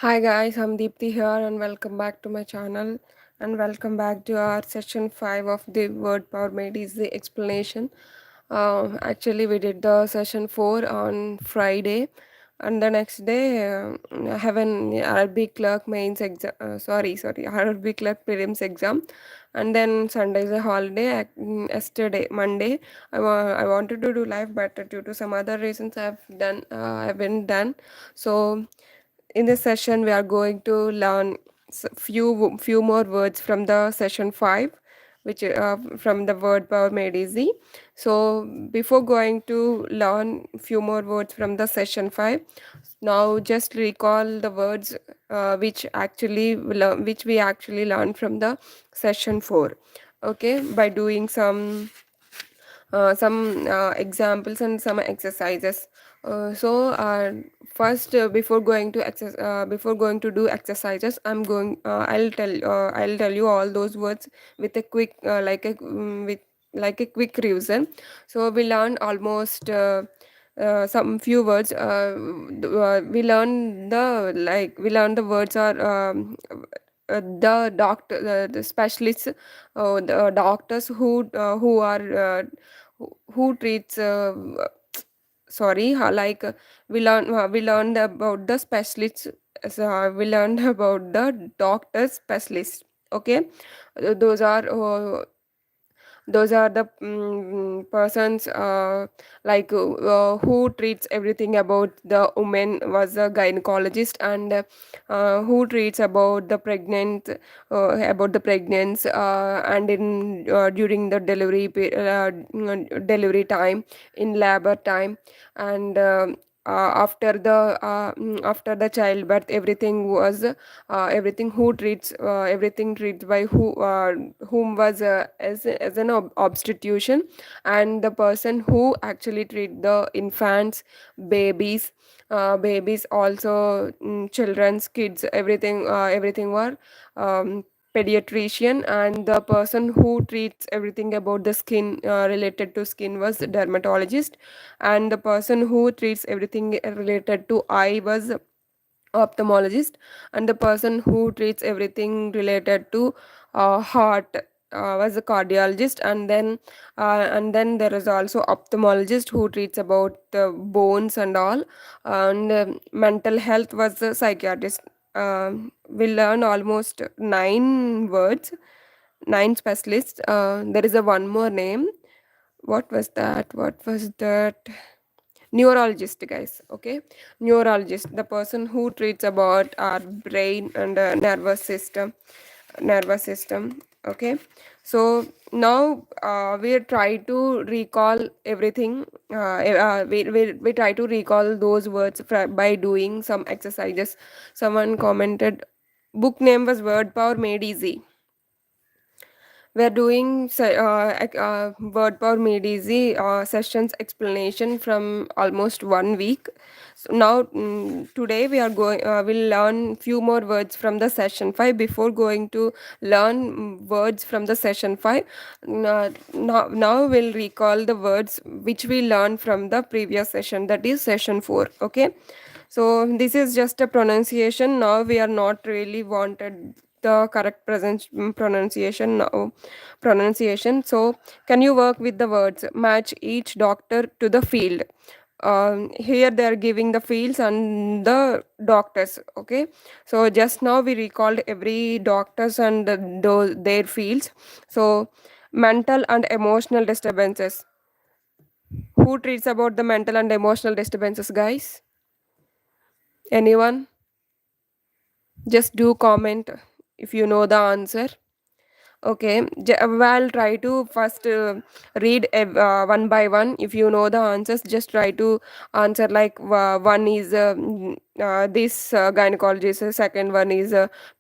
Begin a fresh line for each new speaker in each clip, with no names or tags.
Hi guys, I'm Deepthi here and welcome back to my channel and welcome back to our session 5 of the word power made easy explanation. Actually we did the session 4 on Friday and the next day I have an RB clerk mains exam, sorry, RB clerk prelims exam, and then Sunday is a holiday. Yesterday Monday I wanted to do live, but due to some other reasons I've been done. So in this session we are going to learn few more words from the session 5, which from the word power made easy. So before going to learn few more words from the session 5, now just recall the words which we actually learned from the session 4, okay, by doing some examples and some exercises. First, before going to do exercises, I'll tell you all those words with a quick with like a quick revision. So we learned almost some few words. We learned the words are the specialists, the doctors who are who treats sorry ha- like we learned about the specialists. We learned about the doctor specialists, okay. Those are the persons who treats everything about the woman was a gynecologist, and who treats about the pregnant and in during the delivery time, in labor time, and after the childbirth, everything who treats everything treats by whom was as an obstetrician, and the person who actually treat the infants, babies, babies also, children's kids, everything were pediatrician, and the person who treats everything about the skin, related to skin, was dermatologist, and the person who treats everything related to eye was ophthalmologist, and the person who treats everything related to heart was a cardiologist, and then there is also ophthalmologist who treats about the bones and all, and mental health was a psychiatrist. We learn almost 9 words, 9 specialists. There is a one more name. What was that? Neurologist, guys, okay. Neurologist, the person who treats about our brain and nervous system, okay. So now we try to recall everything. We try to recall those words by doing some exercises. Someone commented book name was word power made easy. We're doing word power made easy sessions explanation from almost 1 week. So now, today we are going. We'll learn few more words from the session 5 before going to learn words from the session 5. Now we'll recall the words which we learned from the previous session, that is session 4. Okay. So this is just a pronunciation. Now we are not really wanted the correct pronunciation now. Pronunciation. So can you work with the words? Match each doctor to the field. Here they are giving the fields and the doctors. Okay. So just now we recalled every doctors and their fields. So mental and emotional disturbances. Who treats about the mental and emotional disturbances, guys? Anyone? Just do comment if you know the answer. Okay, well, try to first read one by one. If you know the answers, just try to answer like one is this gynecologist, second one is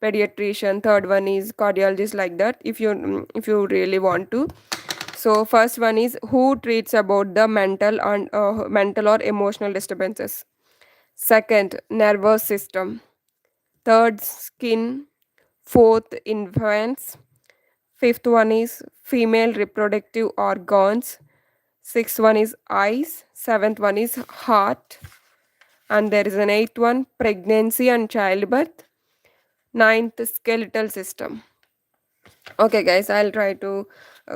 pediatrician, third one is cardiologist, like that. If you really want to. So first one is who treats about the mental or emotional disturbances. Second, nervous system. Third, skin. Fourth, infants. Fifth one is female reproductive organs. Sixth one is eyes. Seventh one is heart. And there is an eighth one, pregnancy and childbirth. Ninth, skeletal system. Okay, guys, I'll try to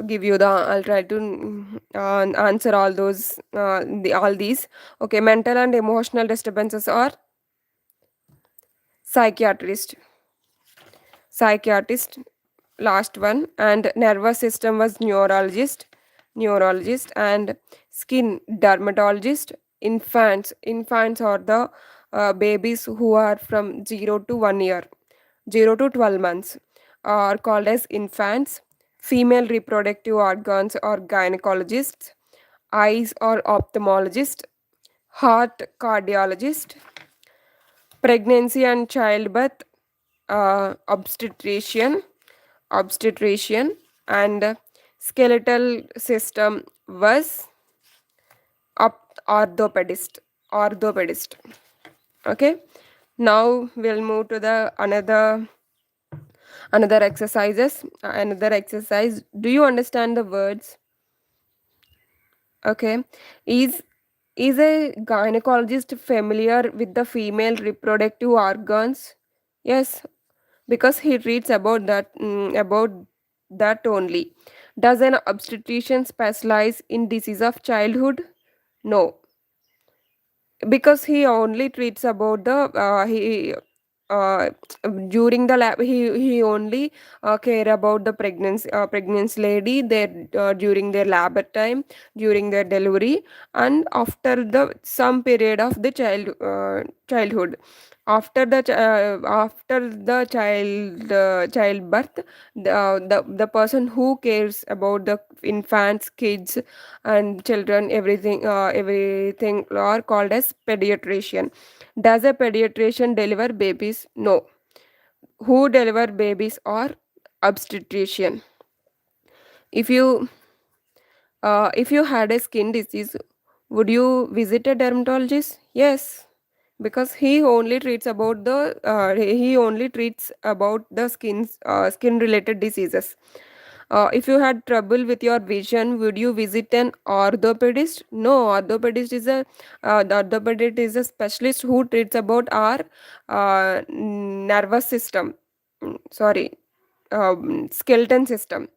give you the. I'll try to answer all those. All these. Okay, mental and emotional disturbances are psychiatrist. Psychiatrist, last one, and nervous system was neurologist, and skin, dermatologist. Infants are the babies who are from 0 to 1 year, 0 to 12 months, are called as infants. Female reproductive organs are gynecologists. Eyes or ophthalmologist. Heart, cardiologist. Pregnancy and childbirth, obstetrician, and skeletal system was orthopedist. Okay, now we'll move to the another exercises. Another exercise, do you understand the words? Okay, is is a gynecologist familiar with the female reproductive organs? Yes, because he reads about that only. Does an obstetrician specialize in disease of childhood? No, because he only treats about the he uh, during the lab, he only care about the pregnancy lady, their during their labor time, during their delivery, and after the some period of the childhood. After the childbirth, the person who cares about the infants, kids, and children, everything are called as pediatrician. Does a pediatrician deliver babies? No. Who deliver babies are obstetrician. If you if you had a skin disease, would you visit a dermatologist? Yes, because he only treats about the skin related diseases. If you had trouble with your vision, would you visit an orthopedist? No, the orthopedist is a specialist who treats about our nervous system. Sorry, skeleton system,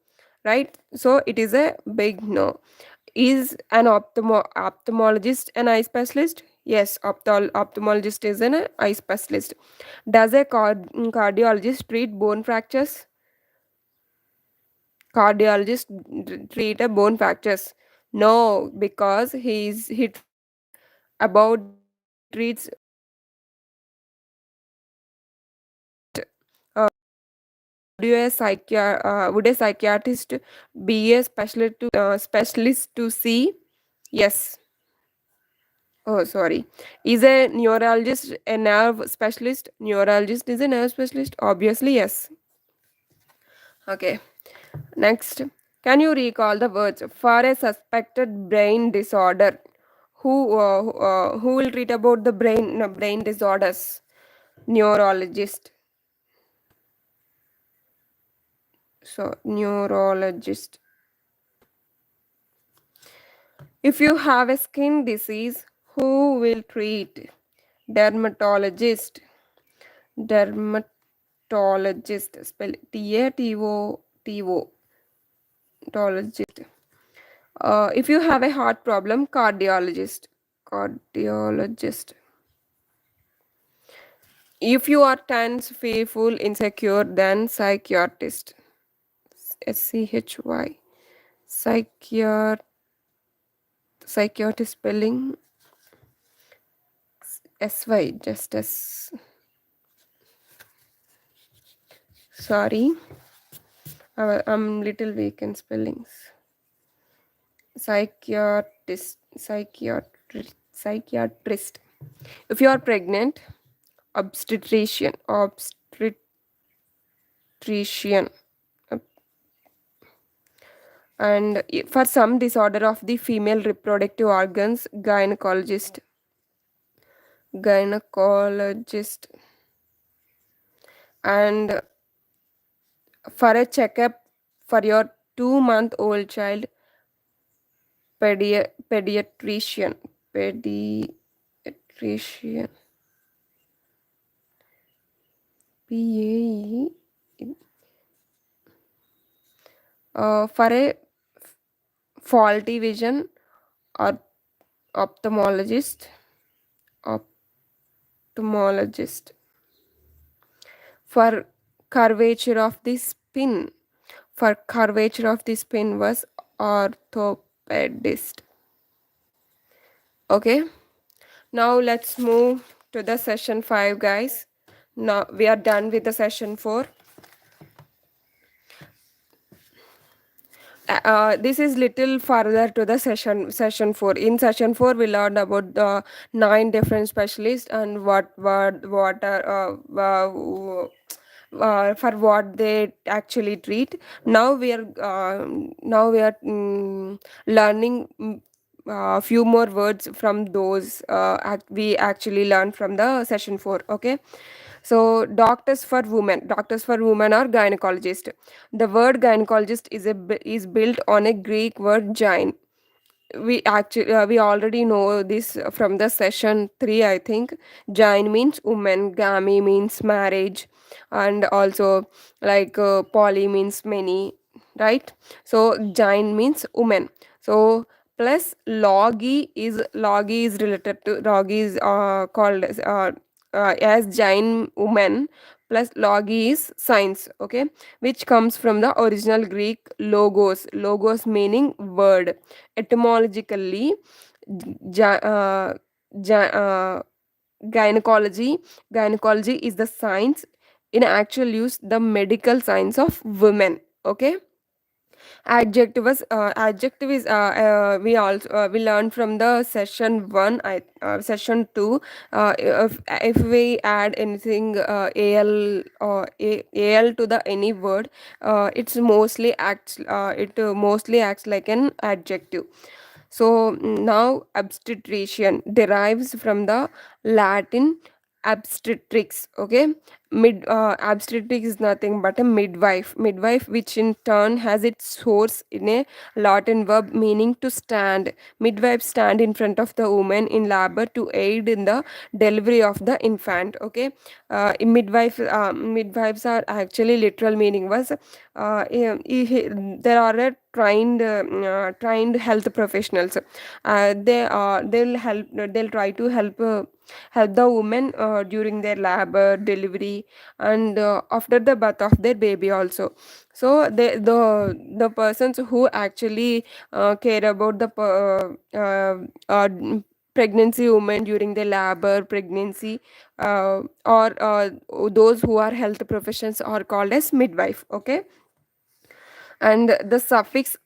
right? So it is a big no. Is an ophthalmologist an eye specialist? Yes, ophthalmologist is an eye specialist. Does a cardiologist treat bone fractures? Cardiologist treat a bone fractures? No, because he treats about the uh, would a psychiatrist be a specialist to see? Yes. Oh, sorry. Is a neurologist a nerve specialist? Neurologist is a nerve specialist? Obviously, yes. Okay. Next, can you recall the words for a suspected brain disorder? Who will treat about the brain disorders? Neurologist. So neurologist. If you have a skin disease, who will treat? Dermatologist. Dermatologist. Spell T-A-T-O-T-O. Dermatologist. If you have a heart problem, cardiologist. Cardiologist. If you are tense, fearful, insecure, then psychiatrist. SCHY. Psychiatrist spelling SY. Just as. Sorry, I'm little weak in spellings. Psychiatrist. If you are pregnant, obstetrician. Uh, And for some disorder of the female reproductive organs, gynecologist. And for a checkup for your 2-month old child, pediatrician. Pediatrician. Obstetrician. PAE. For a faulty vision or ophthalmologist. Ophthalmologist. For curvature of the spine. For curvature of the spine was orthopedist. Okay. Now let's move to the session 5, guys. Now we are done with the session 4. This is little further to the session 4. In session 4 we learned about the 9 different specialists and what are for what they actually treat. Now we are learning a few more words from those we actually learned from the session 4. Okay, so doctors for women are gynecologist. The word gynecologist is built on a Greek word gyne. We already know this from the session 3, I think. Gyne means woman, gami means marriage, and also like poly means many, right? So gyne means woman. So plus logi is related to logi is called as gyne woman, plus logi is science. Okay, which comes from the original Greek logos meaning word. Etymologically, gy- uh, gy- uh, gynecology gynecology is the science, in actual use the medical science of women. Okay, adjective is we learned from the session 1, session 2. If we add anything al to the any word, it mostly acts like an adjective. So now obstetrician derives from the Latin obstetrics. Okay, obstetrics is nothing but a midwife, which in turn has its source in a Latin verb meaning to stand. Midwives stand in front of the woman in labor to aid in the delivery of the infant. Okay, midwives are actually literal meaning was there are a trained health professionals. They'll try to help the woman during their labor delivery and after the birth of their baby also. So the persons who actually care about the pregnancy women during their labor pregnancy, or those who are health professions are called as midwife. Okay, and the suffix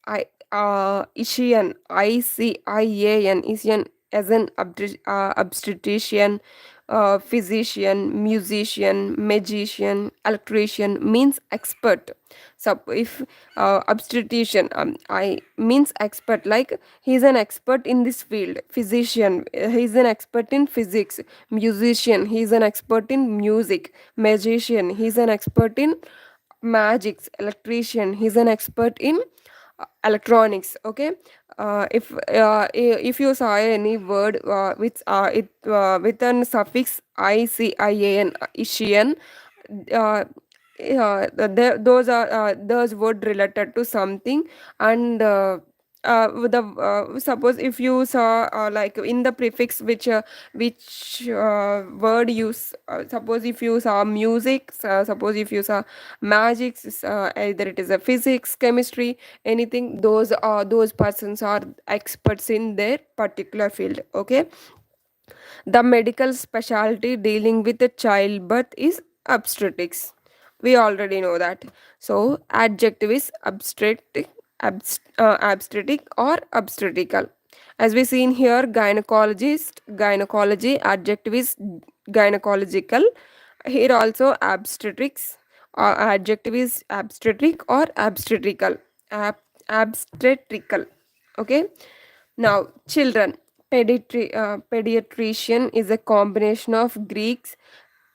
Isian, ICIAN, Isian, as an obstetrician, physician, musician, magician, electrician means expert. So if obstetrician, I means expert, like he's an expert in this field. Physician, he's an expert in physics. Musician, he's an expert in music. Magician, he's an expert in magics. Electrician, he's an expert in electronics. Okay, if you saw any word with an suffix ICIAN, Isian, uh, those are those word related to something. And suppose if you saw like in the prefix which word use, suppose if you saw music, suppose if you saw magic, either it is a physics, chemistry, anything, those persons are experts in their particular field. Okay, the medical specialty dealing with the childbirth is obstetrics. We already know that. So adjective is obstetric or obstetrical. As we seen here, gynecology, adjective is gynecological. Here also obstetrics, adjective is obstetric or obstetrical. Obstetrical. Okay. Now, children. Pediatrician is a combination of Greeks,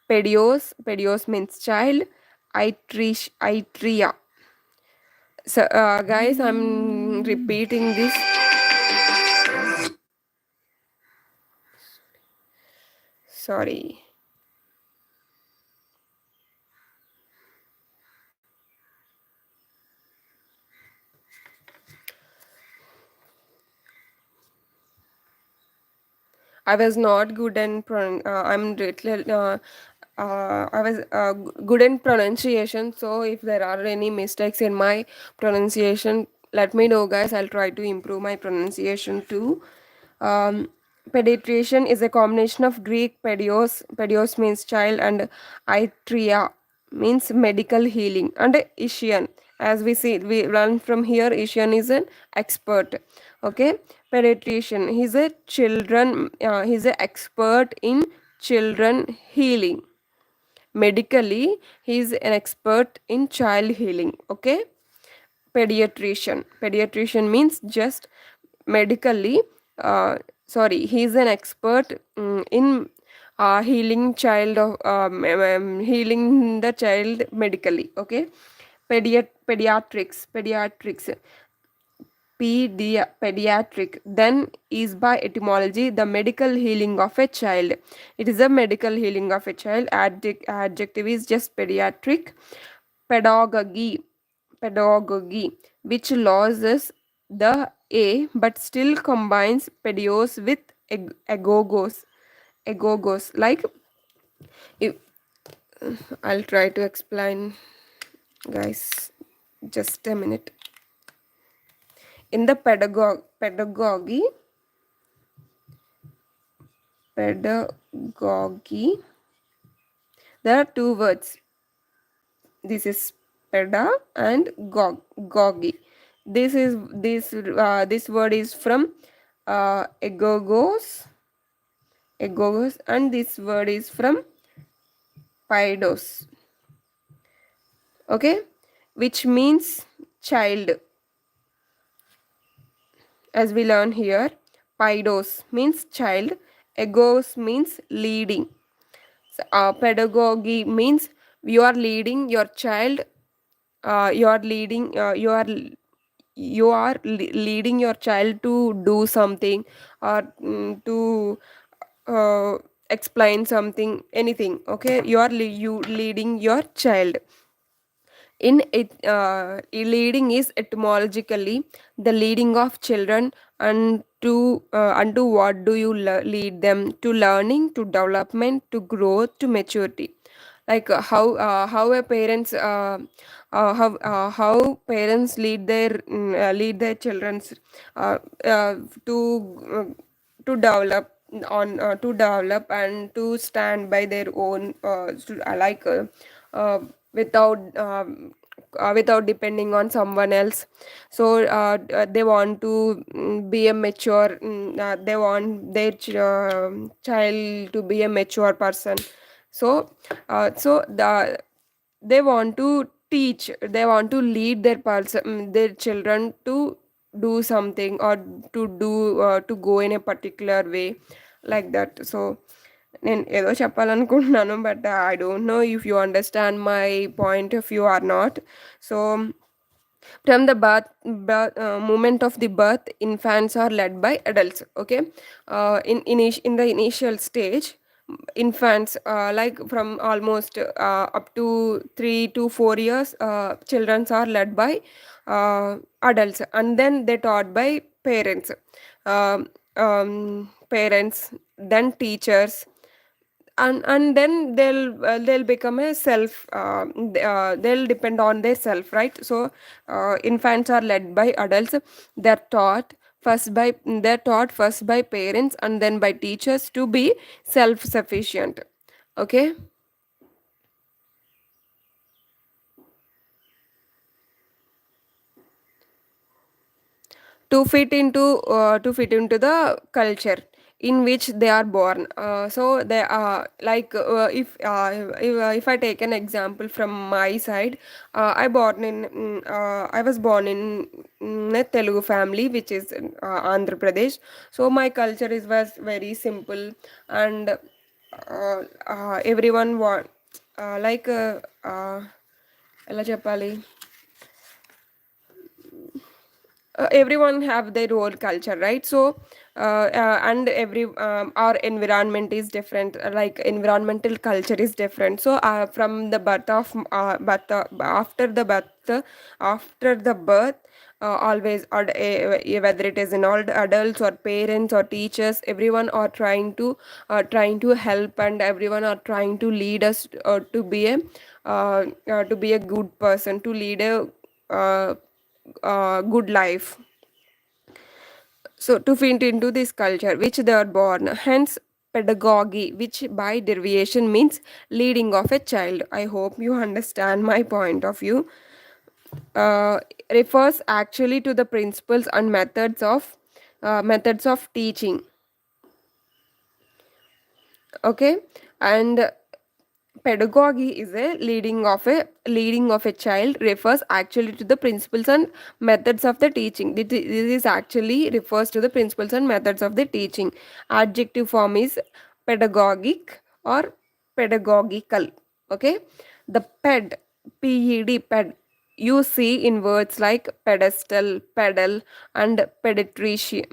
pedios means child, itria. So, guys, I'm repeating this. Sorry. I was not good in I was good in pronunciation. So if there are any mistakes in my pronunciation, let me know, guys. I'll try to improve my pronunciation too. Um, Pediatrician is a combination of Greek pedios means child, and itria means medical healing, and Ishian. As we see, we learn from here, Ishian is an expert. Okay, pediatrician. He's an expert in children healing. Medically, he's an expert in child healing. Okay, pediatrician means just medically, sorry, he's an expert in healing child of healing the child medically. Okay, pediatrics, pediatric then is by etymology the medical healing of a child. It is a medical healing of a child. Adjective is just pediatric. Pedagogy, pedagogy, which loses the a but still combines pedios with agogos. Like, if, I'll try to explain, guys, just a minute. In the pedagogy, there are two words. This is peda and gogi. This word is from agogos, and this word is from paidos. Okay, which means child. As we learn here, paidos means child, agos means leading. So, pedagogy means you are leading your child. You are leading your child to do something, or to uh, explain something, anything. Okay, you leading your child. In it, leading is etymologically the leading of children, and to unto what do you lead them? To learning, to development, to growth, to maturity. Like how a parents how parents lead their children's uh, uh, to uh, to develop and to stand by their own, uh, without without depending on someone else. So they want to be a mature, they want their child to be a mature person. So they want to teach, they want to lead their children to do something, or to go in a particular way, like that. So నేను ఏదో చెప్పాలనుకుంటున్నాను, but I don't know if you understand my point of view or not. So from the moment of the birth, infants are led by adults. Okay, in the initial stage, infants, like from almost up to 3 to 4 years, children are led by adults, and then they taught by parents. Parents, then teachers, and then they'll become a self, they'll depend on their self, right? So infants are led by adults. They're taught first by parents and then by teachers to be self sufficient. Okay, to fit into the culture in which they are born. So they are like, if I take an example from my side, I was born in a Telugu family, which is Andhra Pradesh. So my culture was very simple, and everyone want, like, ఎలా చెప్పాలి, everyone have their own culture, right? So and every our environment is different, like environmental culture is different. So from the birth of after the birth, after the birth, always, or whether it is in all adults or parents or teachers, everyone are trying to help, and everyone are trying to lead us to be a good person, to lead a uh, good life, so to fit into this culture which they are born. Hence pedagogy, which by derivation means leading of a child. I hope you understand my point of view. uh, Refers actually to the principles and methods of teaching. Okay. And pedagogy is a leading of a child, refers actually to the principles and methods of the teaching. This is actually refers to the principles and methods of the teaching. Adjective form is pedagogic or pedagogical. Okay. The ped you see in words like pedestal, pedal, and pedestrian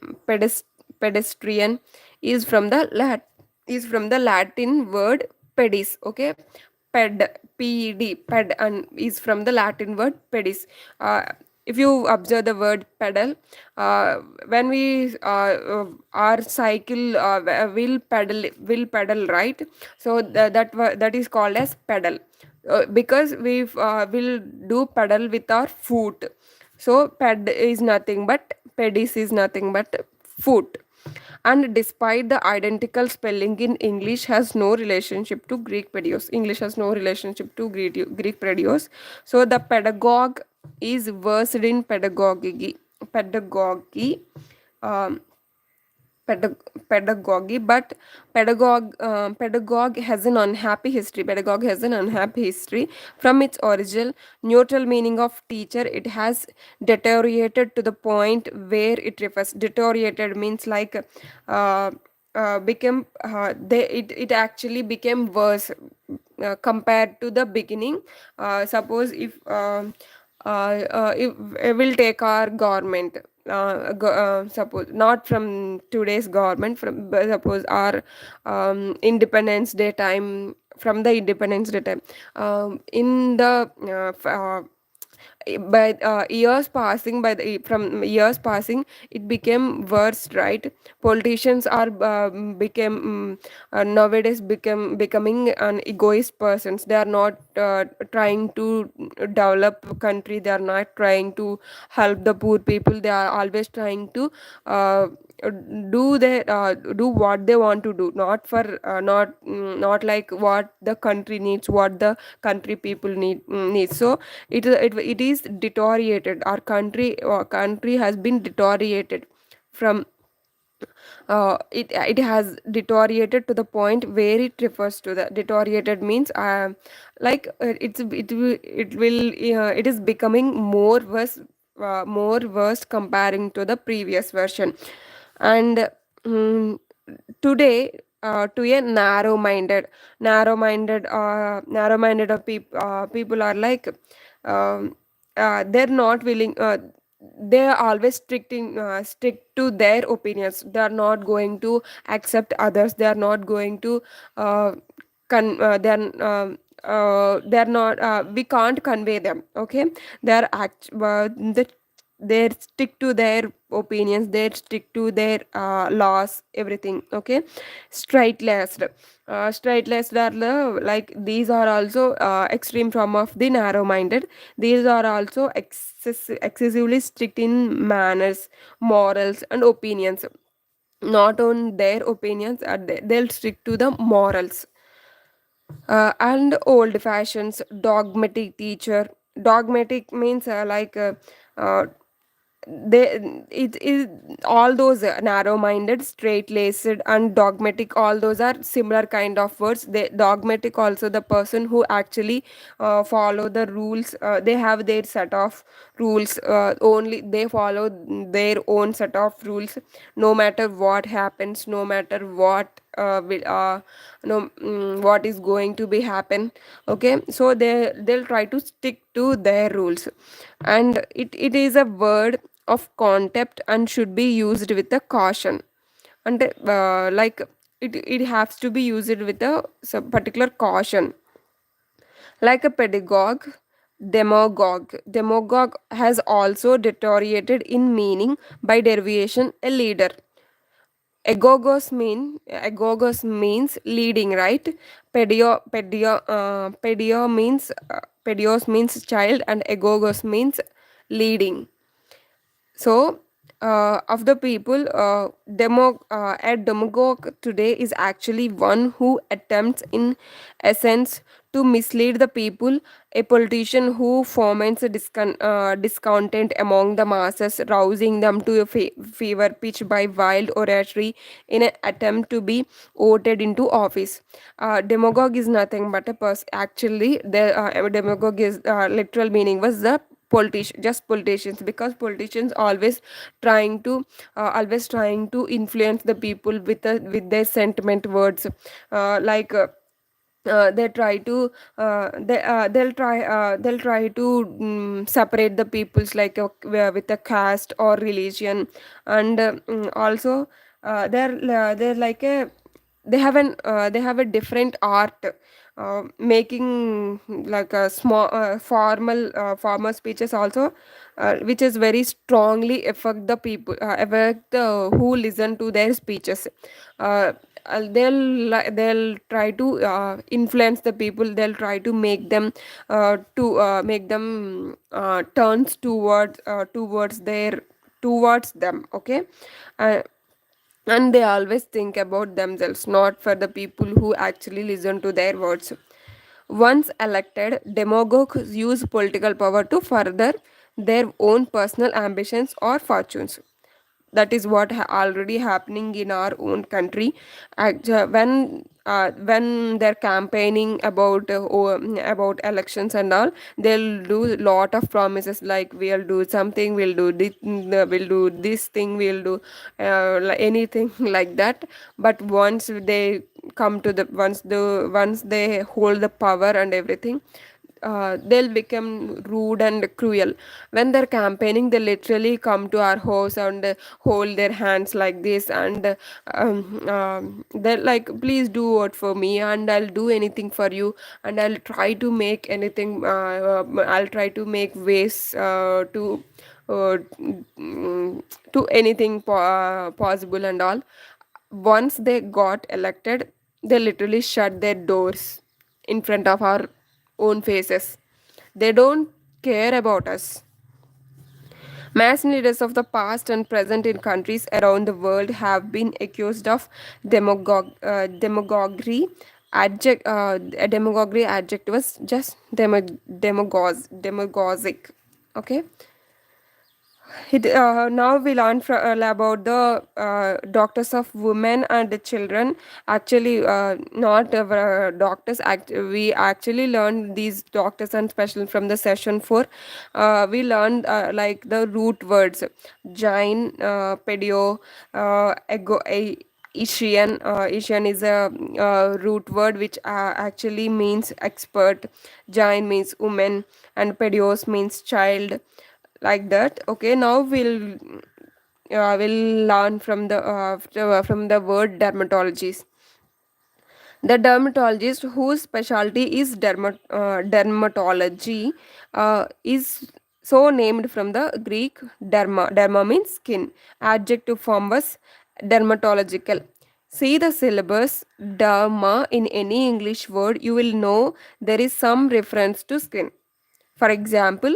is from the Latin word pedis. Okay. Ped and is from the Latin word pedis. uh, if you observe the word pedal, uh, when we our cycle will pedal, right? So that is called as pedal, because we will do pedal with our foot. So pedis is nothing but foot. And despite the identical spelling in English has no relationship to Greek pedios. English has no relationship to Greek pedios. So the pedagogue is versed in pedagogy, um, pedagogy, but pedagogue has an unhappy history. Pedagogue has an unhappy history. From its original neutral meaning of teacher, it has deteriorated to the point where it refers. Deteriorated means like became it actually became worse compared to the beginning. Suppose if we'll take our government, suppose not from today's government, from but suppose our Independence Day time, from the Independence Day time, in the by years passing, it became worse, right? Politicians are nowadays becoming an egoist persons. They are not trying to develop country. They are not trying to help the poor people. They are always trying to uh, do what they want to do, not for not like what the country needs, what the country people needs. So it is deteriorated. Our country has been deteriorated from it has deteriorated to the point where it refers to the deteriorated means it is becoming more worse comparing to the previous version. And mm, today, to a narrow minded of people are like, um, they're not willing, they are always strict to their opinions. They are not going to accept others. They are not going to they are not we can't convey them. Okay. they are act the they stick to their opinions, they stick to their laws, everything. Okay. Straight laced are like these are also extreme form of the narrow minded. These are also excessively strict in manners, morals, and opinions. Not on their opinions, they'll stick to the morals. And old fashions, dogmatic teacher. Dogmatic means uh, they it is all those narrow-minded, straight-laced, and dogmatic, all those are similar kind of words. They dogmatic also the person who actually follow the rules. They have their set of rules, only they follow their own set of rules, no matter what happens, no matter what will no what is going to be happen. Okay. So they'll try to stick to their rules. And it is a word of contempt and should be used with a caution. And like it has to be used with a some particular caution. Like a pedagogue, demagogue has also deteriorated in meaning by derivation a leader. Agogos means leading, right? Pedios means child, and agogos means leading. So, of the people, a demagogue today is actually one who attempts, in essence, to mislead the people, a politician who foments a discontent among the masses, rousing them to a fever pitch by wild oratory in an attempt to be voted into office. Demagogue is nothing but a person. Actually, the demagogue is literal meaning was the politician, just politicians, because politicians always trying to influence the people with their sentiment words, like they try to they'll try to separate the peoples, like with a caste or religion. And also they're like a they have a different art, making like a small formal speeches also, which is very strongly affect the people, affect the who listen to their speeches. uh, they'll try to influence the people, they'll try to make them turns towards them, okay. uh, and they always think about themselves, not for the people who actually listen to their words. Once elected, demagogues use political power to further their own personal ambitions or fortunes. That is what already happening in our own country. When they're campaigning about elections and all, they'll do lot of promises, like we'll do something, we'll do this thing, we'll do anything like that. But once they come to the once they hold the power and everything, they'll become rude and cruel. When they're campaigning, they literally come to our house and hold their hands like this, and they're like, please do vote for me and I'll do anything for you, and I'll try to make anything, I'll try to make ways to anything possible and all. Once they got elected, they literally shut their doors in front of our own faces. They don't care about us. Mass leaders of the past and present in countries around the world have been accused of demagoguery. A demagoguery adjective was just demagogic. Okay. Now we learn about the doctors of women and the children. Actually, not doctors. We actually learned these doctors and special from the session 4. We learned like the root words: gyne, pedio, Ishian. Ishian is a root word which actually means expert. Gyne means woman, and pedios means child, like that. Okay, now we'll learn from the word dermatologies. The dermatologist whose specialty is dermatology is so named from the Greek derma. Derma means skin. Adjective form was dermatological. See the syllabus derma in any English word, you will know there is some reference to skin. For example,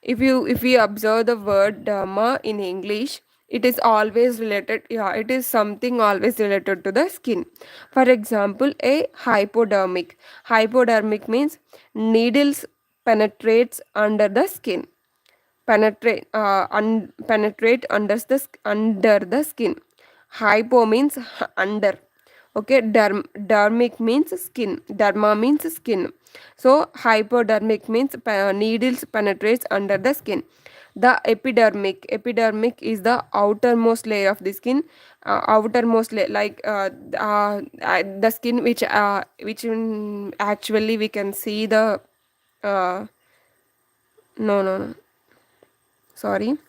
if we observe the word dharma in English, it is always related, yeah, it is something always related to the skin. For example, a hypodermic. Hypodermic means needles penetrates under the skin. Penetrate under the skin. Hypo means under. Okay, dermic means skin, derma means skin. So hypodermic means needles penetrates under the skin. The epidermic is the outermost layer of the skin. Outermost layer, like the skin actually we can see the uh, no, sorry.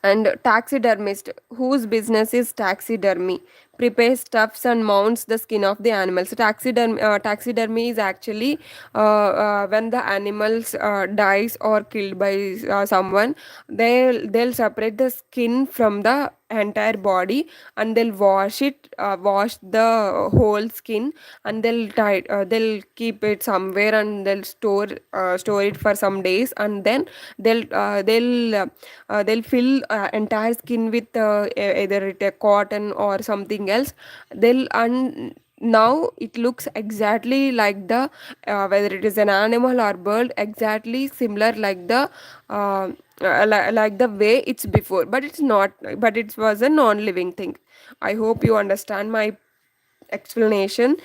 And taxidermist, whose business is taxidermy, prepares, stuffs and mounts the skin of the animals. Taxidermy is actually when the animals dies or killed by someone, they'll separate the skin from the entire body, and they'll wash the whole skin, and they'll keep it somewhere, and they'll store it for some days, and then they'll fill entire skin with either it a cotton or something else. They'll and Now it looks exactly like the whether it is an animal or bird, exactly similar like the like the way it's before, but it's not, but it was a non-living thing. I hope you understand my explanation.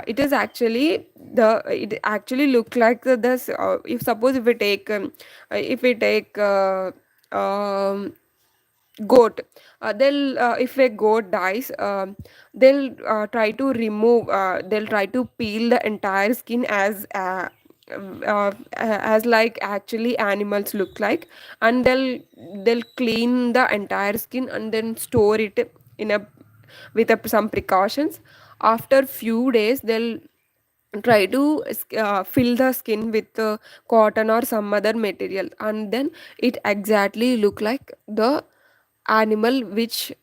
It is actually the it actually look like this if suppose if we take goat, they'll if a goat dies, they'll try to peel the entire skin as like actually animals look like, and they'll clean the entire skin and then store it in a with some precautions. After few days, they'll try to fill the skin with cotton or some other material, and then it exactly look like the animal which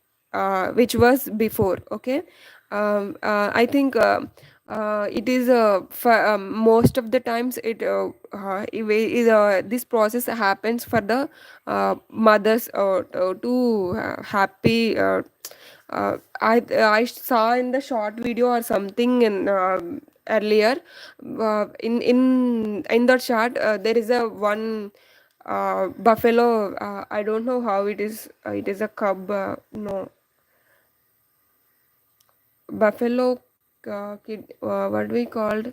was before. Okay. I think it is for most of the times this process happens for the mothers to happy I saw in the short video or something in earlier, in that shot there is a one buffalo. I don't know how it is. It is a cub. No, buffalo kid. What we called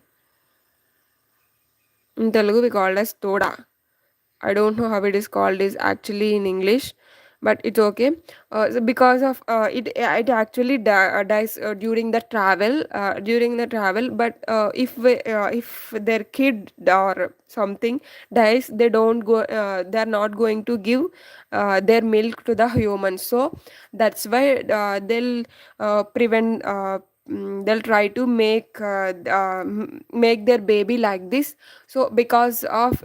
in Telugu? We called as toda. I don't know how it is called is actually in English, but it's okay. So because of it actually dies during the travel. But if their kid or something dies, they're not going to give their milk to the humans. So that's why they'll try to make their baby like this. So because of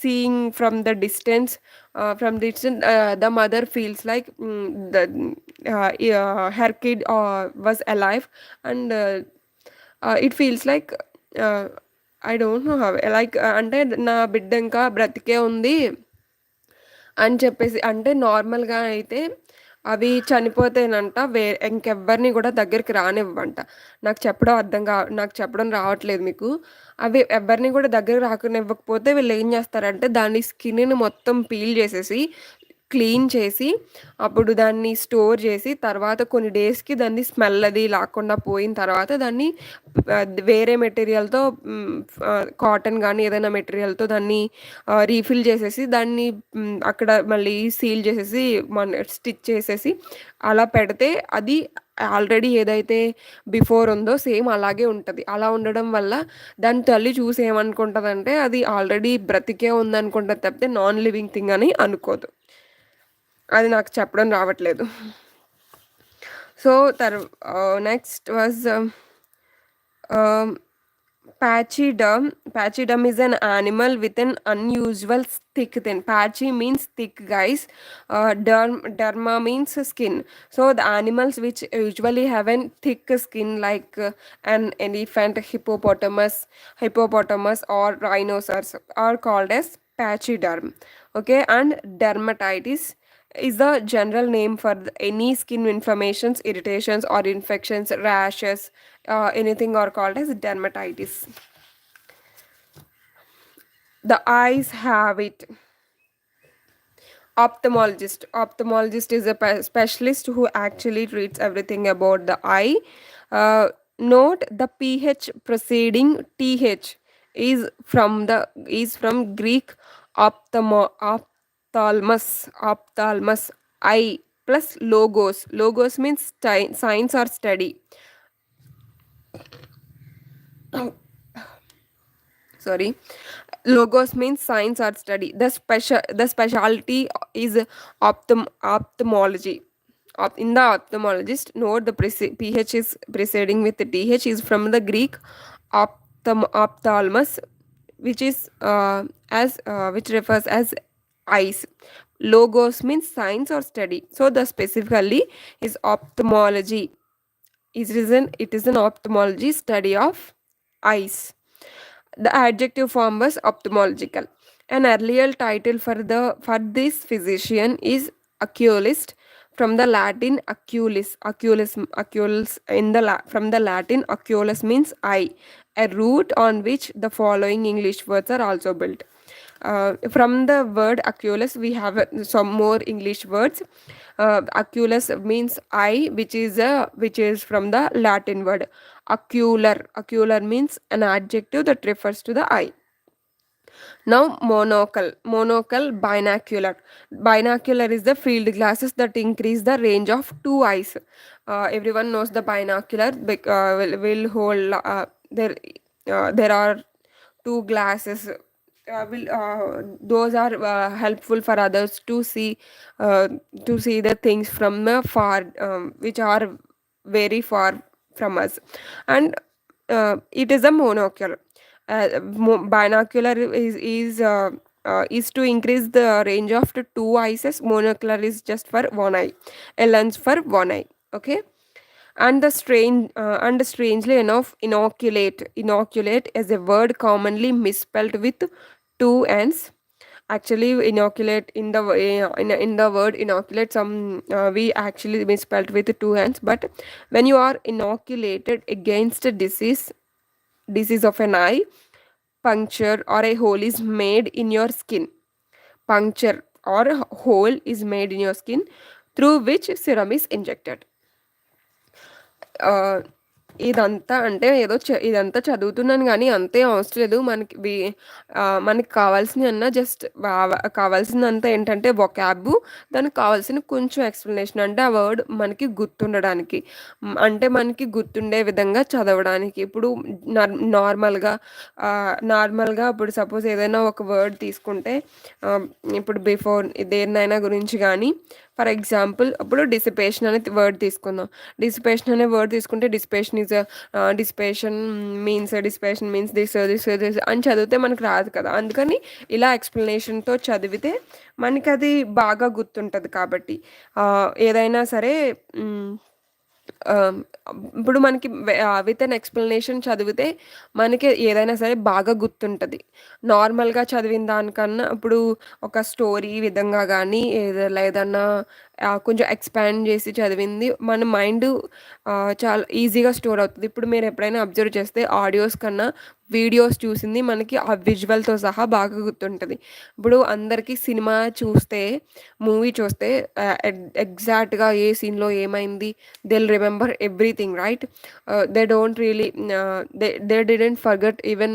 seeing from distance, the mother feels like her kid was alive, and it feels like uh, I don't know how, like అంటే నా బిడ్డ ఇంకా బ్రతికే ఉంది అని చెప్పేసి. అంటే నార్మల్‌గా అయితే అవి చనిపోతేనంట ఇంకెవ్వరిని గూడా దగ్గరికి రానివ్వంట. నాకు చెప్పడం రావట్లేదు మీకు. అవి ఎవ్వరిని గూడా దగ్గరికి రానివ్వకపోతే వీళ్ళేం జేస్తారంటే దాని స్కిన్‌ని మొత్తం పీల్ జేసేసి, క్లీన్ చేసి, అప్పుడు దాన్ని స్టోర్ జేసి, తర్వాత కొన్ని డేస్‌కి దాన్ని స్మెల్ అది లేకుండా పోయిన తర్వాత దాన్ని వేరే మెటీరియల్‌తో కాటన్ గానీ ఏదైనా మెటీరియల్‌తో దాన్ని రీఫిల్ చేసేసి దాన్ని అక్కడ మళ్ళీ సీల్ చేసేసి స్టిచ్ చేసేసి అలా పెడితే అది ఆల్రెడీ ఏదైతే బిఫోర్ ఉందో సేమ్ అలాగే ఉంటది. అలా ఉండడం వల్ల దాని తల్లి చూసి ఏమనుకుంటదంటే అది ఆల్రెడీ బ్రతికే ఉందనుకుంటది తప్పితే నాన్ లివింగ్ థింగ్ అని అనుకోదు. అది నాకు చెప్పడం రావట్లేదు. So next was Pachyderm. Pachyderm is an animal with an unusual thick thin. Patchy means thick, guys. Derma means skin. So the animals which usually have a thick skin, like an elephant, hippopotamus, or rhinoceros, are called as pachyderm. Okay, and dermatitis is the general name for any skin inflammations, irritations, or infections, rashes, anything are called as dermatitis. The eyes have it. Ophthalmologist is a specialist who actually treats everything about the eye. Note the ph preceding th is from Greek ophthalmus, eye, plus logos means science or study. Sorry. Logos means science or study. The specialty is ophthalmology. In the ophthalmologist, note the ph is preceding with the th is from the Greek ophthalmus, which is as which refers as eyes. Logos means science or study. So the specifically is ophthalmology. It is an ophthalmology study of eyes. The adjective form was ophthalmological. An earlier title for this physician is oculist, from the Latin oculis. Oculus in the from the Latin oculus means eye, a root on which the following English words are also built. From the word oculus, we have some more English words. Oculus means eye, which is from the Latin word ocular. Ocular means an adjective that refers to the eye. Now monocle, binocular. Binocular is the field glasses that increase the range of two eyes. Everyone knows the binocular will hold there are two glasses. Those are helpful for others to see the things from the far, which are very far from us. And it is a monocle. Binocular is to increase the range of the two eyes. Monocular is just for one eye, a lens for one eye. Okay. And strangely enough, inoculate is a word commonly misspelled with two n's. Actually, inoculate in the in the word inoculate, some we actually misspelled with two n's. But when you are inoculated against a disease of an eye, puncture or a hole is made in your skin. Puncture or a hole is made in your skin through which serum is injected. ఆహ్, ఇదంతా అంటే ఏదో ఇదంతా చదువుతున్నాను గానీ అంతేం అవసరం లేదు. మనకి కావాల్సినయన్నా జస్ట్ కావాల్సిందంతా ఏంటంటే వొకాబు, దానికి కావాల్సిన కొంచెం ఎక్స్‌ప్లనేషన్. అంటే ఆ వర్డ్ మనకి గుర్తుండడానికి. అంటే మనకి గుర్తుండే విధంగా చదవడానికి. ఇప్పుడు నార్మల్‌గా ఇప్పుడు సపోజ్ ఏదైనా ఒక వర్డ్ తీసుకుంటే, ఆహ్, ఇప్పుడు బిఫోర్ దేన్నైనా గురించి గానీ, ఫర్ ఎగ్జాంపుల్ ఇప్పుడు డిసిపేషన్ అనే వర్డ్ తీసుకుందాం. డిసిపేషన్ అనే వర్డ్ తీసుకుంటే డిసిపేషన్ మీన్స్ దిస్ అని చదివితే మనకు రాదు కదా! అందుకని ఇలా ఎక్స్‌ప్లనేషన్‌తో చదివితే మనకది బాగా గుర్తుంటది కాబట్టి. ఏదైనా సరే హ్మ్. ఆహ్, ఇప్పుడు మనకి విత్ ఎన్ ఎక్స్‌ప్లనేషన్ చదివితే మనకి ఏదైనా సరే బాగా గుర్తుంటది. నార్మల్‌గా చదివిన దానికన్నా ఇప్పుడు ఒక స్టోరీ విధంగా గానీ, లేదన్నా కొంచెం ఎక్స్‌పాండ్ చేసి చదివింది మన మైండు చాలా ఈజీగా స్టోర్ అవుతది. ఇప్పుడు మీరెప్పుడైనా అబ్జర్వ్ చేస్తే ఆడియోస్ కన్నా వీడియోస్ చూసింది మనకి ఆ విజువల్‌తో సహా బాగా గుర్తుంటది. ఇప్పుడు అందరికీ సినిమా చూస్తే, మూవీ చూస్తే ఎగ్జాక్ట్‌గా ఏ సీన్‌లో ఏమైంది, they'll remember everything, right? They don't really they didn't forget even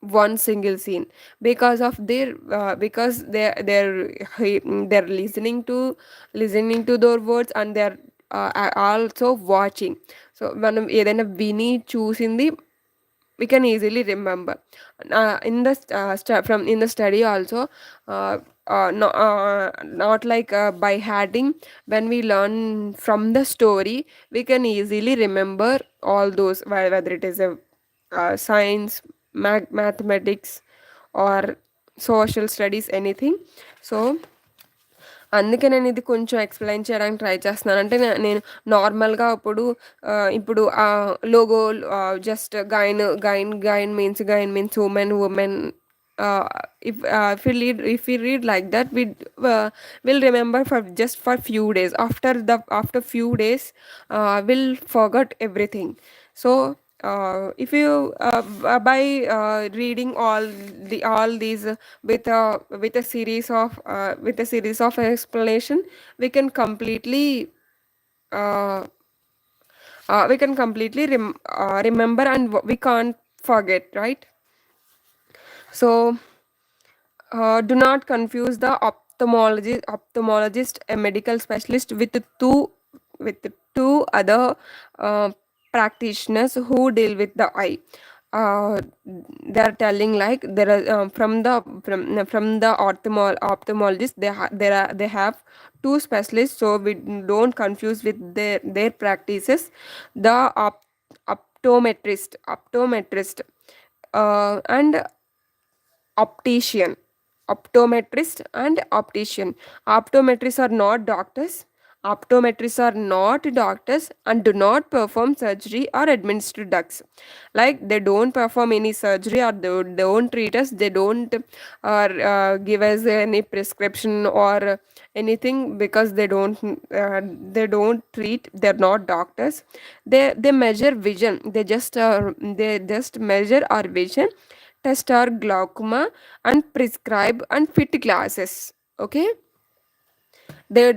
one single scene because of because they're listening to those words, and they're also watching. So మనం ఏదైనా విని చూసింది we can easily remember. In the study also, not like by heading. When we learn from the story, we can easily remember all those, whether it is a science, mathematics, or social studies, anything. So అందుకే నేనిది కొంచెం explain చేయడానికి try చేస్తున్నాను. అంటే నేను నార్మల్‌గా ఇప్పుడు logo just gain means women, uh, if we read like that, we'll remember for few days. After few days, we'll forget everything. So if you by reading all these with a series of explanation, we can completely uh, remember, and we can't forget, right? So do not confuse the ophthalmologist, a medical specialist, with two other uh, practitioners who deal with the eye. uh, they are telling like there are from the ophthalmologist they have two specialists, so we don't confuse with their practices. The optometrist and optician. Optometrist and optician. Optometrists are not doctors. Optometrists are not doctors and do not perform surgery or administer drugs. Like they don't perform any surgery or they don't treat us. They don't give us any prescription or anything, because they don't treat. They're not doctors. They measure vision. They just measure our vision, test our glaucoma, and prescribe and fit glasses. Okay, they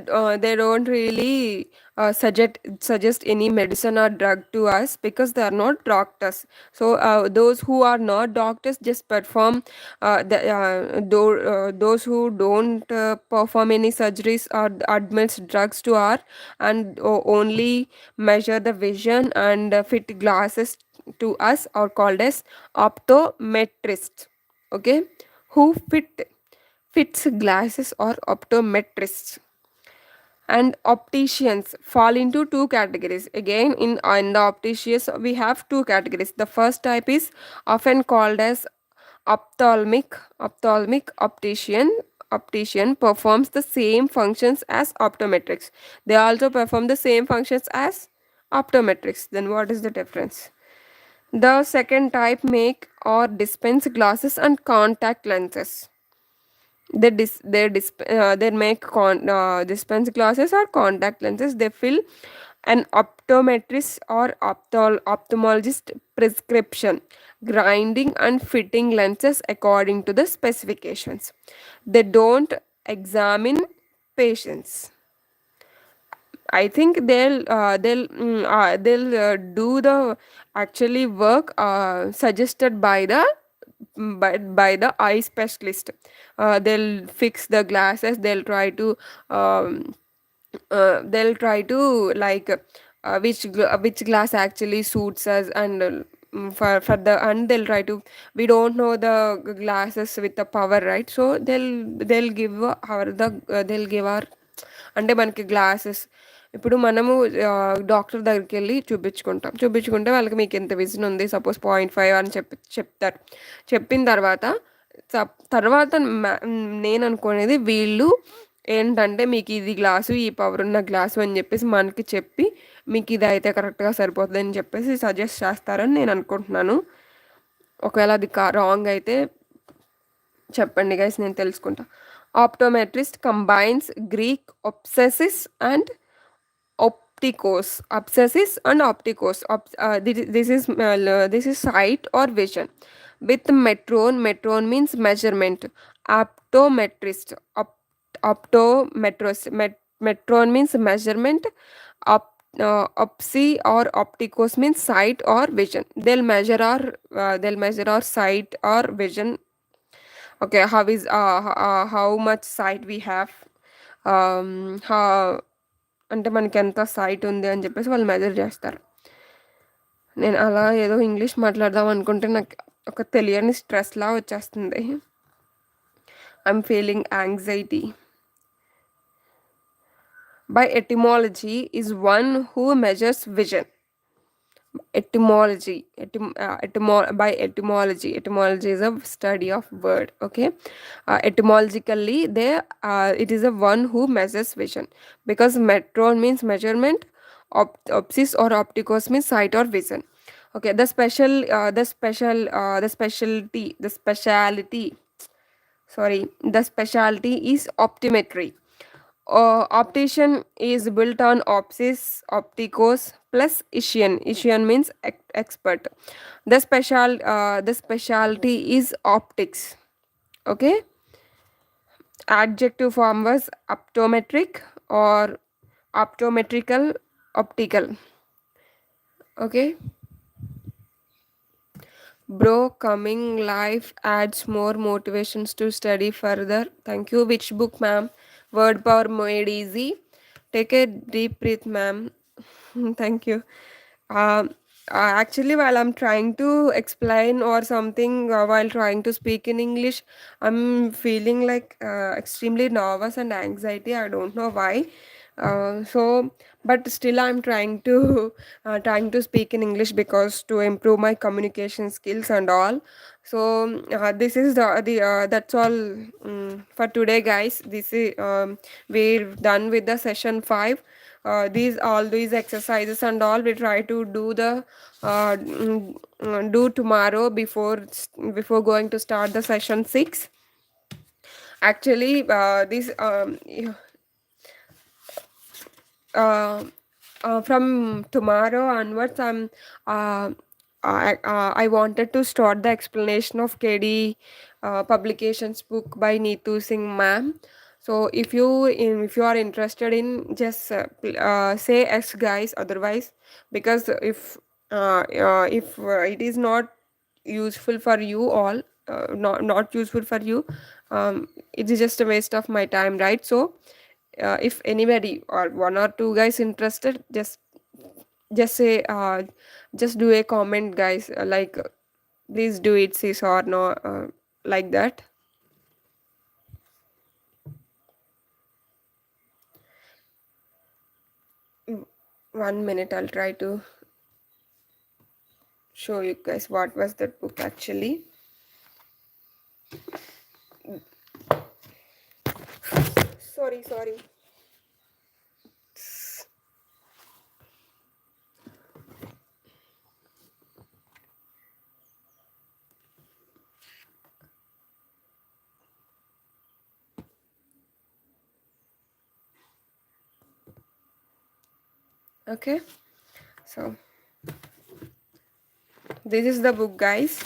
don't really suggest any medicine or drug to us, because they are not doctors. So those who are not doctors just perform those who don't perform any surgeries or administer drugs to our, and only measure the vision and fit glasses to us are called as optometrists. Okay, who fits glasses or optometrists. And opticians fall into two categories. Again, in the opticians we have two categories. The first type is often called as ophthalmic optician performs the same functions as optometrics. They also perform the same functions as optometrics. Then what is the difference? The second type make or dispense glasses and contact lenses. They make dispense glasses or contact lenses. They fill an optometrist or ophthalmologist prescription, grinding and fitting lenses according to the specifications. They don't examine patients. I think they'll do the actually work suggested by the eye specialist. They'll fix the glasses. They'll try to like which glass actually suits us, and for the and they'll try to, we don't know the glasses with the power, right? So they'll give they'll give our, అంటే మనకి glasses, ఇప్పుడు మనము doctor దగ్గరికి వెళ్ళి చూపించుకుంటే వాళ్ళకి మీకు ఎంత విజన్ ఉంది, సపోజ్ 0.5 అని చెప్తారు. చెప్పిన తర్వాత తర్వాత నేను అనుకునేది వీళ్ళు ఏంటంటే మీకు ఇది గ్లాసు, ఈ పవర్ ఉన్న గ్లాసు అని చెప్పేసి మనకి చెప్పి మీకు ఇది అయితే కరెక్ట్గా సరిపోతుంది అని చెప్పేసి సజెస్ట్ చేస్తారని నేను అనుకుంటున్నాను. ఒకవేళ అది రాంగ్ అయితే చెప్పండి గైస్, నేను తెలుసుకుంటా. Optometrist combines Greek opsis and opticos. This is sight or vision. With metron means measurement. Optometrist, metron means measurement. Opsi or opticos means sight or vision. They'll measure our sight or vision. Okay, how much sight we have, how అంటే మనకి ఎంత site ఉంది అని చెప్పేసి వాళ్ళు measure చేస్తారు. నేను అలా ఏదో ఇంగ్లీష్ మాట్లాడదాం అనుకుంటే నాకు ఒక తెలియని స్ట్రెస్లా వచ్చేస్తుంది. I'm feeling anxiety. By etymology is one who measures vision. Etymology is a study of word. Okay, etymologically it is a one who measures vision, because metron means measurement, opsis or opticos means sight or vision. Okay, the specialty is optometry. Optician is built on opsis, opticos plus Isian. Isian means expert. The specialty is optics. Okay. Adjective form was optometric or optometrical, optical. Okay. Bro, coming life adds more motivations to study further. Thank you. Which book, ma'am? Word Power Made Easy. Take a deep breath, ma'am. Thank you. Actually, while I'm trying to explain or something, while trying to speak in English, I'm feeling like extremely nervous and anxiety. I don't know why. But still, I'm trying to trying to speak in English because to improve my communication skills and all. So this is the that's all for today, guys. This is we're done with the session 5. These all these exercises and all we try to do the do tomorrow before going to start the session 6. Actually, this uh, from tomorrow onwards, uh, I wanted to start the explanation of KD publications book by Neetu Singh ma'am. So if you are interested in, just say yes, guys. Otherwise, because if it is not useful for you all, not useful for you, it is just a waste of my time, right? So if anybody or one or two guys interested, just say just do a comment, guys, like please do it, sis, or no, like that. 1 minute, I'll try to show you guys what was that book actually. Sorry. Okay, so this is the book, guys.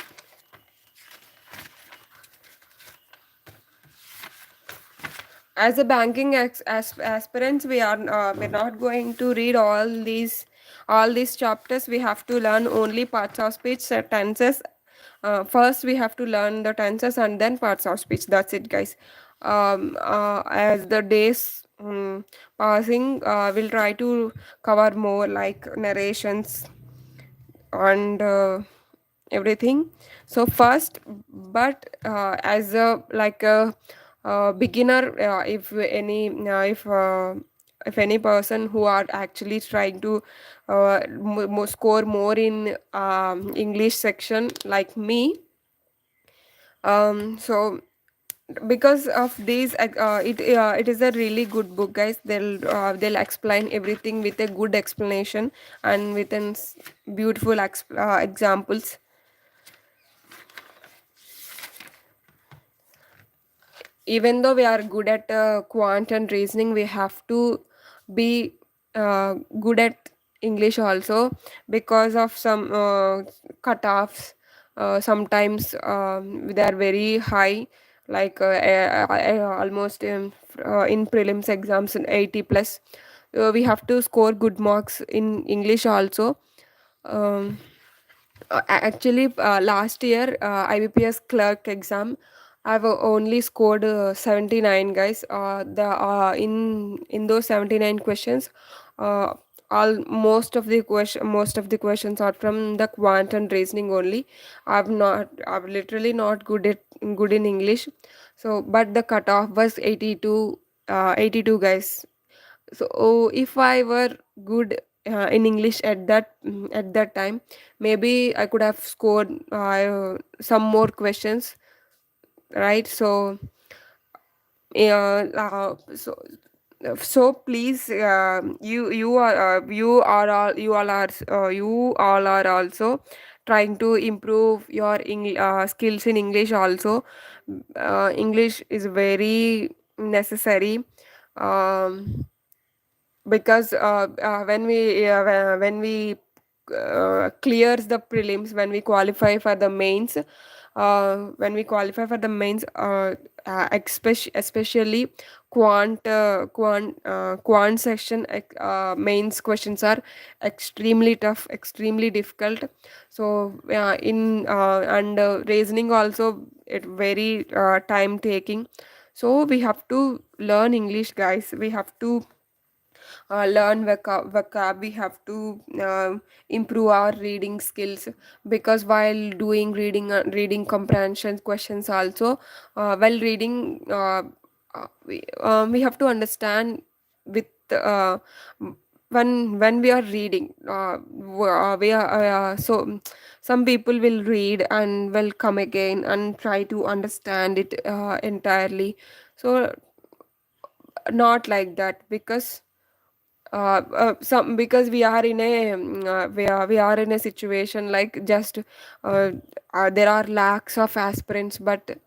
As a banking aspirants, we're not going to read all these chapters. We have to learn only parts of speech, tenses. First we have to learn the tenses and then parts of speech. That's it, guys. As the days passing, we'll try to cover more like narrations and everything. So first, but as a like a beginner, if any person who are actually trying to score more in English section like me, so because of these it is a really good book, guys. They'll explain everything with a good explanation and with beautiful examples. Even though we are good at quant and reasoning, we have to be good at English also, because of some cutoffs. Sometimes they are very high, like almost in prelims exams in 80 plus. We have to score good marks in English also. um, Actually, last year IBPS clerk exam, I've only scored 79, guys. The in those 79 questions, uh, all most of the questions are from the quant and reasoning only. I've literally not good in English. So but the cutoff was 82, 82, guys. So if I were good in English at that time, maybe I could have scored some more questions, right? So yeah, so please, you all are also trying to improve your skills in English also. English is very necessary. um, because when we clears the prelims, when we qualify for the mains, especially quant section, mains questions are extremely tough, extremely difficult. So in and reasoning also, it very time taking. So we have to learn English, guys. We have to learn vocab, we have to improve our reading skills, because while doing reading comprehension questions also, while reading, we have to understand with when we are reading, we are so some people will read and will come again and try to understand it entirely. So not like that, because some because we are in a we are in a situation like just there are lakhs of aspirants, but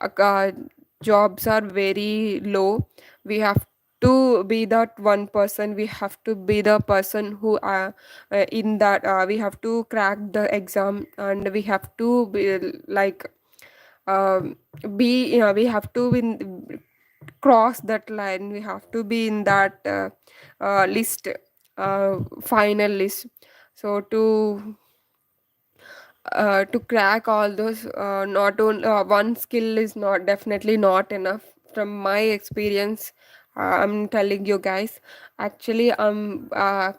uh, jobs are very low. We have to be that one person, we have to be the person who in that we have to crack the exam, and we have to be like um, we have to cross that line, we have to be in that list, final list. So to crack all those, not only one skill is not definitely not enough. From my experience, I'm telling you guys. Actually,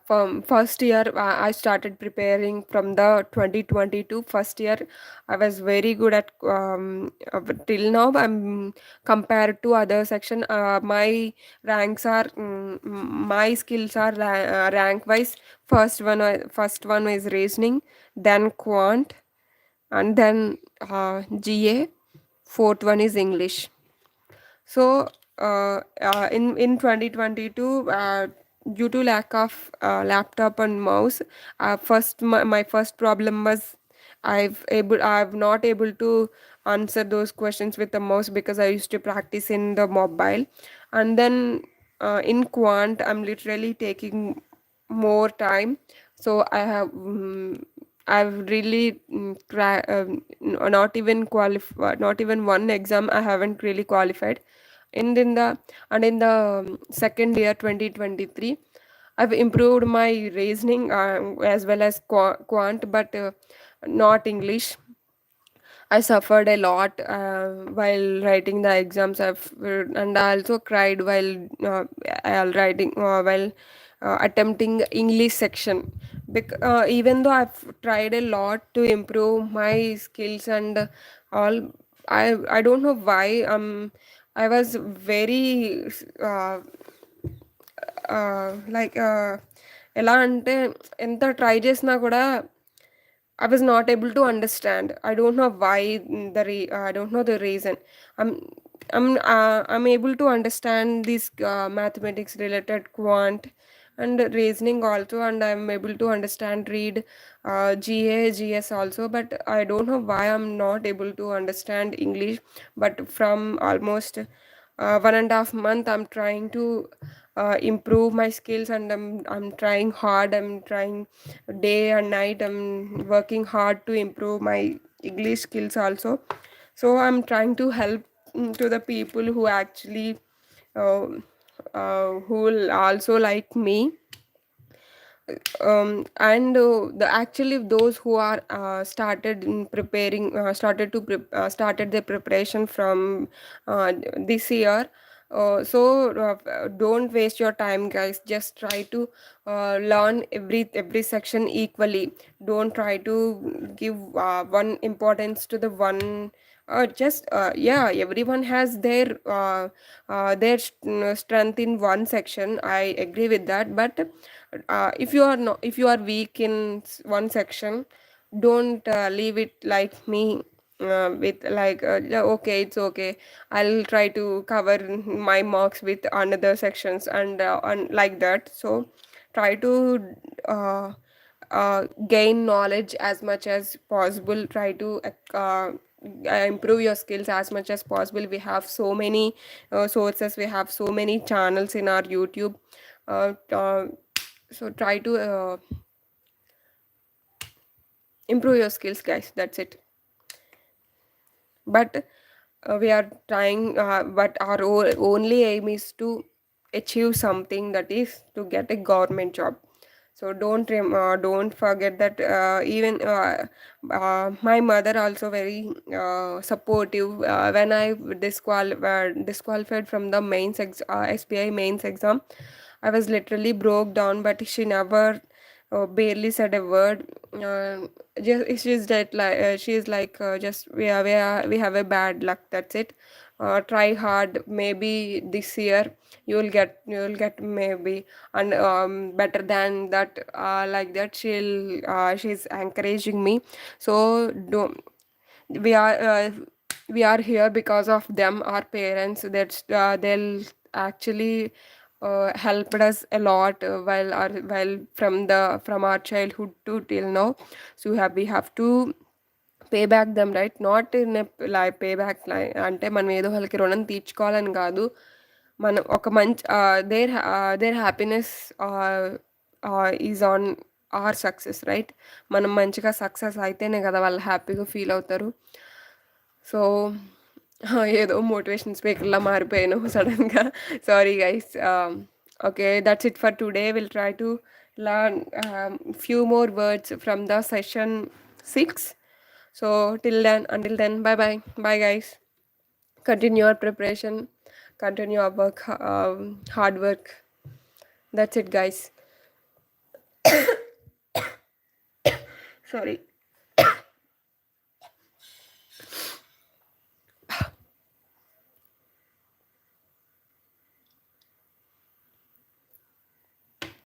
from first year, I started preparing from the 2022 first year. I was very good at till now. I'm compared to other section. My skills are rank wise. First one is reasoning, then quant, and then GA. Fourth one is English. So in 2022, due to lack of laptop and mouse, my first problem was I've not able to answer those questions with the mouse, because I used to practice in the mobile. And then in quant, I'm literally taking more time. So I've really not even qualified, not even one exam I haven't really qualified. And in the second year 2023, I've improved my reasoning as well as quant, but not English. I suffered a lot while writing the exams. And I also cried while writing while attempting English section. Even though I've tried a lot to improve my skills and all, I don't know why. I was very like ఎలా అంటే ఎంత try చేసినా కూడా I was not able to understand. I don't know why I don't know the reason. I'm I'm able to understand this mathematics related quant and reasoning also, and I'm able to understand read GA GS also, but I don't know why I'm not able to understand English. But from almost 1.5 month, I'm trying to improve my skills, and I'm trying hard. I'm trying day and night. I'm working hard to improve my English skills also. So I'm trying to help to the people who actually uh, who will also like me. And the actually those who are started their preparation from this year. Don't waste your time, guys. Just try to learn every section equally. Don't try to give one importance to the one. Just yeah, everyone has their strength in one section. I agree with that, but if you are weak in one section, don't leave it like me, with like yeah, okay, it's okay, I'll try to cover my marks with another sections, and like that. So try to uh, gain knowledge as much as possible. Try to improve your skills as much as possible. We have so many sources, we have so many channels in our YouTube. uh, uh, so try to improve your skills, guys. That's it. But we are trying, but our only aim is to achieve something, that is to get a government job. So don't forget that. Even my mother also very supportive. When I disqualified from the SPI mains exam, I was literally broke down, but she never barely said a word. Just she's that like she's like just we have a bad luck. That's it. Try hard. Maybe this year you'll get maybe and better than that. Like that, she's encouraging me. So don't we are uh, we are here because of them, our parents. That's they'll actually helped us a lot while from our childhood to till now. So we have to pay back them right not in like pay back అంటే మనం ఏదో వాళ్ళకి రుణం తీర్చుకోవాలని కాదు. మనం ఒక మంచి there happiness is on our success right. మనం మంచిగా సక్సెస్ అయితేనే కదా వాళ్ళు హ్యాపీగా ఫీల్ అవుతారు. సో ఏదో మోటివేషన్ స్పీకర్లా మారిపోయాను సడన్గా. Sorry guys. Okay, that's it for today. Will try to learn few more words from the session 6. So till then, until then, bye bye. Bye guys. Continue your preparation, continue your work, hard work. That's it guys. Sorry.